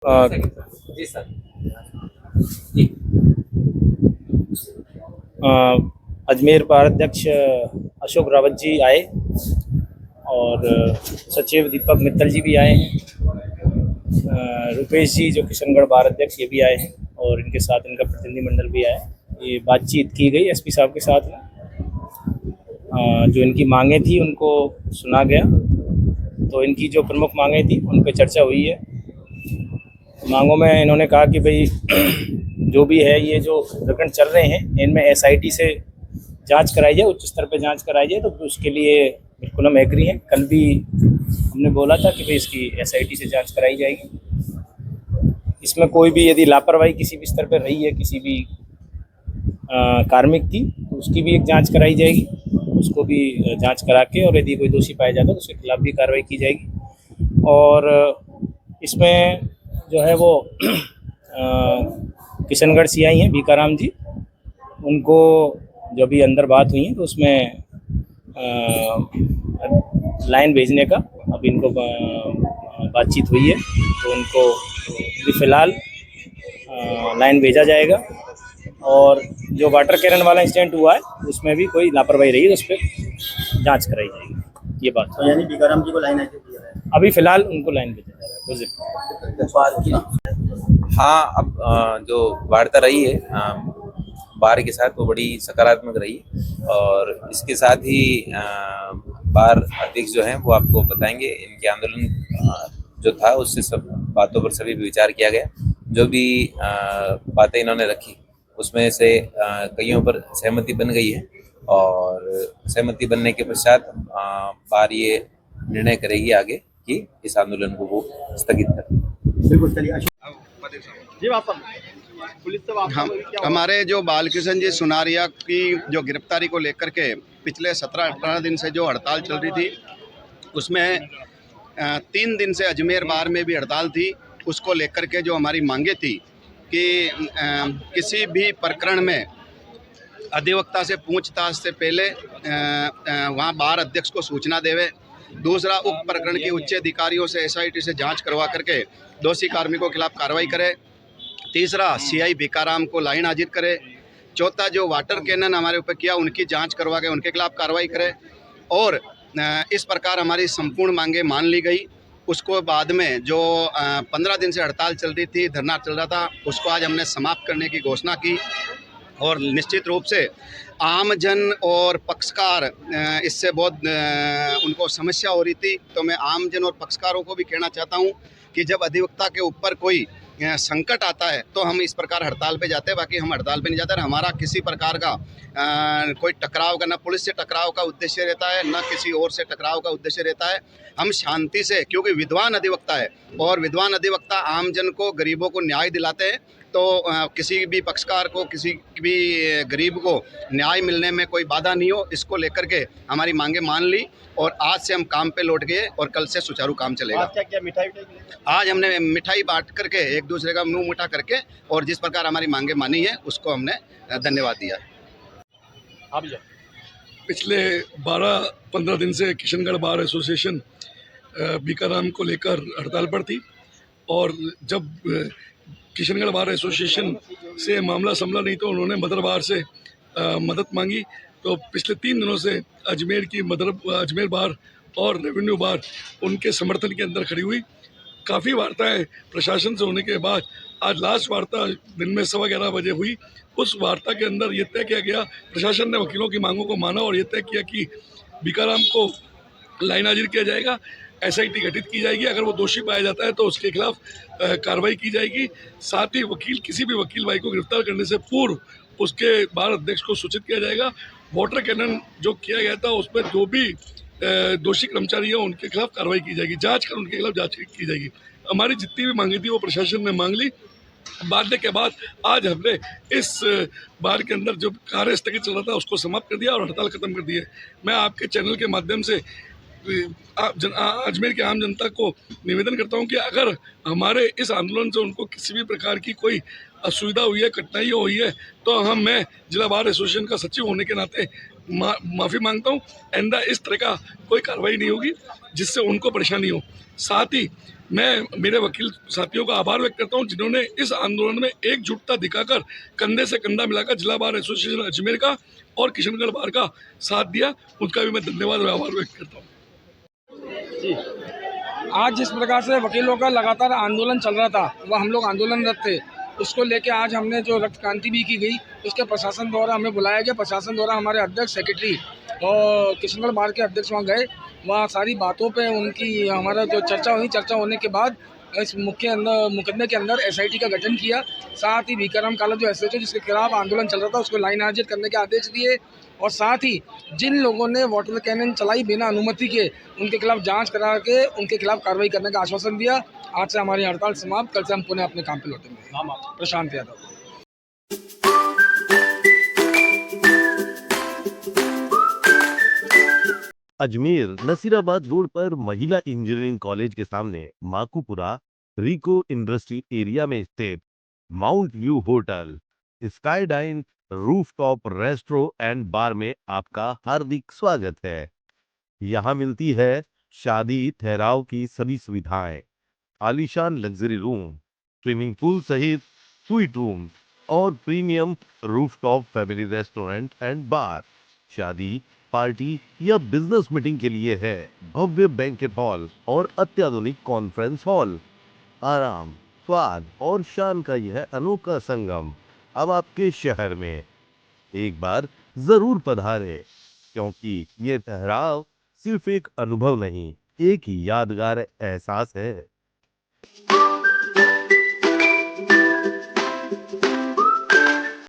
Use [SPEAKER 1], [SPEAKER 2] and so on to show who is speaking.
[SPEAKER 1] अ,
[SPEAKER 2] जी sir. जी।
[SPEAKER 1] अ, अजमेर बार अध्यक्ष अशोक रावत जी आए और सचिव दीपक मित्तल जी भी आए हैं। रुपेश जी जो किशनगढ़ बार अध्यक्ष ये भी आए हैं और इनके साथ इनका प्रतिनिधिमंडल भी आया है। ये बातचीत की गई एसपी साहब के साथ में। जो इनकी मांगें थी उनको सुना गया। तो इनकी जो प्रमुख मांगें थी उन पर चर्चा हुई है। मांगों में इन्होंने कहा कि भाई जो भी है ये जो प्रकरण चल रहे हैं इनमें एसआईटी से जांच कराई जाए, उच्च स्तर पे जांच कराई जाए। तो उसके लिए बिल्कुल हम एग्री हैं। कल भी हमने बोला था कि भाई इसकी एसआईटी से जांच कराई जाएगी। इसमें कोई भी यदि लापरवाही किसी भी स्तर पर रही है, किसी भी कार्मिक की, तो उसकी भी एक जांच कराई जाएगी। उसको भी जांच करा के और यदि कोई दोषी पाया जाता है तो उसके खिलाफ भी कार्रवाई की जाएगी। और इसमें जो है वो किशनगढ़ सीआई हैं बीकाराम जी, उनको जो भी अंदर बात हुई है तो उसमें लाइन भेजने का अब इनको बातचीत हुई है। तो उनको अभी फ़िलहाल लाइन भेजा जाएगा। और जो वाटर कैनन वाला इंसिडेंट हुआ है उसमें भी कोई लापरवाही रही है तो उस पर जाँच कराई जाएगी। ये बात
[SPEAKER 3] तो यानी बीकाराम जी को लाइन ऐसे दिया है,
[SPEAKER 1] अभी फ़िलहाल उनको लाइन भेजा जा रहा है।
[SPEAKER 2] हाँ, अब जो वार्ता रही है बार के साथ वो बड़ी सकारात्मक रही और इसके साथ ही बार अध्यक्ष जो हैं वो आपको बताएंगे इनके आंदोलन जो था उससे सब बातों पर सभी विचार किया गया। जो भी बातें इन्होंने रखी उसमें से कईयों पर सहमति बन गई है और सहमति बनने के पश्चात बार ये निर्णय करेगी आगे कि इस आंदोलन को वो स्थगित कर।
[SPEAKER 3] बिल्कुल। चलिए
[SPEAKER 4] जी पुलिस से
[SPEAKER 5] हम हमारे जो बालकिशन जी सुनारिया की जो गिरफ्तारी को लेकर के पिछले 17-18 दिन से जो हड़ताल चल रही थी उसमें 3 दिन से अजमेर बार में भी हड़ताल थी। उसको लेकर के जो हमारी मांगे थी कि किसी भी प्रकरण में अधिवक्ता से पूछताछ से पहले वहाँ बार अध्यक्ष को सूचना देवे। दूसरा, उक्त प्रकरण के उच्च अधिकारियों से एसआईटी से जांच करवा करके दोषी कार्मिकों के खिलाफ कार्रवाई करे। तीसरा, सीआई बीकाराम को लाइन हाजिर करे। चौथा, जो वाटर कैनन हमारे ऊपर किया उनकी जांच करवा के उनके खिलाफ कार्रवाई करे। और इस प्रकार हमारी संपूर्ण मांगे मान ली गई। उसको बाद में जो 15 दिन से हड़ताल चल रही थी, धरना चल रहा था, उसको आज हमने समाप्त करने की घोषणा की। और निश्चित रूप से आमजन और पक्षकार इससे बहुत उनको समस्या हो रही थी। तो मैं आमजन और पक्षकारों को भी कहना चाहता हूं कि जब अधिवक्ता के ऊपर कोई संकट आता है तो हम इस प्रकार हड़ताल पे जाते हैं। बाकी हम हड़ताल पे नहीं जाते। हमारा किसी प्रकार का कोई टकराव का, ना पुलिस से टकराव का उद्देश्य रहता है, ना किसी और से टकराव का उद्देश्य रहता है। हम शांति से, क्योंकि विद्वान अधिवक्ता है और विद्वान अधिवक्ता आमजन को, गरीबों को न्याय दिलाते हैं। तो किसी भी पक्षकार को, किसी भी गरीब को न्याय मिलने में कोई बाधा नहीं हो, इसको लेकर के हमारी मांगे मान ली और आज से हम काम पे लौट गए और कल से सुचारू काम चलेगा।
[SPEAKER 4] क्या क्या मिठाई
[SPEAKER 5] आज हमने मिठाई बांट करके एक दूसरे का मुंह मीठा करके और जिस प्रकार हमारी मांगे मानी है उसको हमने धन्यवाद दिया।
[SPEAKER 6] पिछले 12-15 दिन से किशनगढ़ बार एसोसिएशन बीकाराम को लेकर हड़ताल पर थी और जब किशनगढ़ बार एसोसिएशन से मामला संभला नहीं तो उन्होंने मदर बार से मदद मांगी। तो पिछले 3 दिनों से अजमेर बार और रेवेन्यू बार उनके समर्थन के अंदर खड़ी हुई। काफ़ी वार्ताएं प्रशासन से होने के बाद आज लास्ट वार्ता दिन में 11:15 बजे हुई। उस वार्ता के अंदर ये तय किया गया, प्रशासन ने वकीलों की मांगों को माना और ये तय किया कि बीकाराम को लाइन हाजिर किया जाएगा, एसआईटी गठित की जाएगी। अगर वो दोषी पाया जाता है तो उसके खिलाफ कार्रवाई की जाएगी। साथ ही किसी भी वकील भाई को गिरफ्तार करने से पूर्व उसके बार अध्यक्ष को सूचित किया जाएगा। वाटर कैनन जो किया गया था उसमें जो भी दोषी कर्मचारी हैं उनके खिलाफ कार्रवाई की जाएगी, जांच कर उनके खिलाफ जांच की जाएगी। हमारी जितनी भी मांगी थी वो प्रशासन ने मांग ली। बांटने के बाद आज हमने इस बार के अंदर जो कार्य स्थगित चल रहा था उसको समाप्त कर दिया और हड़ताल खत्म कर दी है। मैं आपके चैनल के माध्यम से अजमेर के आम जनता को निवेदन करता हूं कि अगर हमारे इस आंदोलन से उनको किसी भी प्रकार की कोई असुविधा हुई है, कठिनाई हुई है, तो मैं जिला बार एसोसिएशन का सचिव होने के नाते माफ़ी मांगता हूं। आइंदा इस तरह का कोई कार्रवाई नहीं होगी जिससे उनको परेशानी हो। साथ ही मैं मेरे वकील साथियों का आभार व्यक्त करता हूं जिन्होंने इस आंदोलन में एकजुटता दिखाकर कंधे से कंधा मिलाकर जिला बार एसोसिएशन अजमेर का और किशनगढ़ बार का साथ दिया। उनका भी मैं धन्यवाद और आभार व्यक्त करता हूँ।
[SPEAKER 7] आज जिस प्रकार से वकीलों का लगातार आंदोलन चल रहा था, वह हम लोग आंदोलनरत थे, उसको लेके आज हमने जो रक्त क्रांति भी की गई, उसके प्रशासन द्वारा हमें बुलाया गया। प्रशासन द्वारा हमारे अध्यक्ष, सेक्रेटरी और किशनगढ़ बार के अध्यक्ष वहाँ गए। वहाँ सारी बातों पे उनकी हमारा जो चर्चा हुई, चर्चा होने के बाद इस मुकदमे के अंदर एसआईटी का गठन किया। साथ ही भीकाराम काला जो एसएचओ जिसके खिलाफ आंदोलन चल रहा था, उसको लाइन हाजिर करने के आदेश दिए। और साथ ही जिन लोगों ने वाटर कैनन चलाई बिना अनुमति के, उनके खिलाफ जांच करा के उनके खिलाफ कार्रवाई करने का आश्वासन दिया। आज से हमारी हड़ताल समाप्त, कल से हम पुनः अपने काम पे लौटेंगे। प्रशांत यादव।
[SPEAKER 8] अजमेर नसीराबाद रोड पर महिला इंजीनियरिंग कॉलेज के सामने माकूपुरा रिको इंडस्ट्री एरिया में स्थित Mount View Hotel Skydine rooftop restaurant and bar में आपका हार्दिक स्वागत है। यहाँ मिलती है शादी ठहराव की सभी सुविधाएं, आलीशान लग्जरी रूम, स्विमिंग पूल सहित स्वीट रूम और premium rooftop family restaurant and bar. शादी, पार्टी या बिजनेस मीटिंग के लिए है भव्य बैंकेट हॉल और अत्याधुनिक कॉन्फ्रेंस हॉल। आराम, स्वाद और शान का यह अनोखा संगम अब आपके शहर में। एक बार जरूर पधारें, क्योंकि ये ठहराव सिर्फ एक अनुभव नहीं, एक यादगार एहसास है।